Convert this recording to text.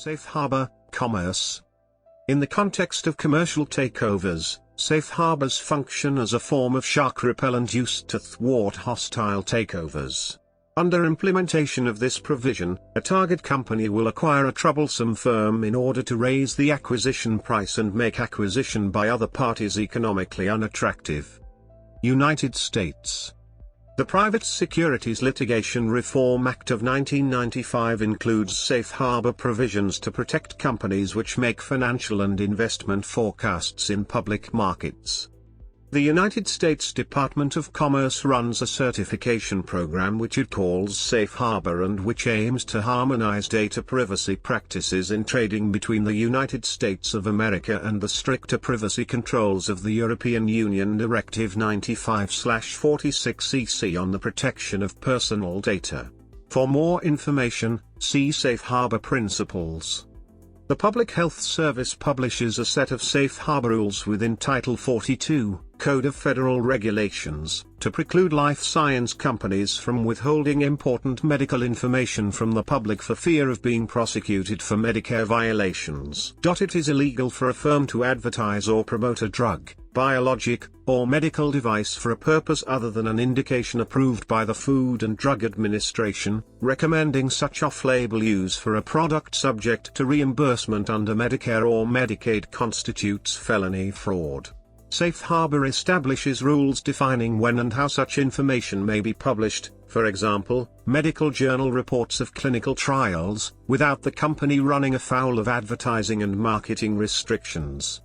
Safe harbor, commerce. In the context of commercial takeovers, safe harbors function as a form of shark repellent used to thwart hostile takeovers. Under implementation of this provision, a target company will acquire a troublesome firm in order to raise the acquisition price and make acquisition by other parties economically unattractive. United States. The Private Securities Litigation Reform Act of 1995 includes safe harbor provisions to protect companies which make financial and investment forecasts in public markets. The United States Department of Commerce runs a certification program which it calls Safe Harbor and which aims to harmonize data privacy practices in trading between the United States of America and the stricter privacy controls of the European Union Directive 95/46/EC on the protection of personal data. For more information, see Safe Harbor Principles. The Public Health Service publishes a set of safe harbor rules within Title 42, Code of Federal Regulations, to preclude life science companies from withholding important medical information from the public for fear of being prosecuted for Medicare violations. It is illegal for a firm to advertise or promote a drug, biologic, or medical device for a purpose other than an indication approved by the Food and Drug Administration, recommending such off-label use for a product subject to reimbursement under Medicare or Medicaid constitutes felony fraud. Safe Harbor establishes rules defining when and how such information may be published, for example, medical journal reports of clinical trials, without the company running afoul of advertising and marketing restrictions.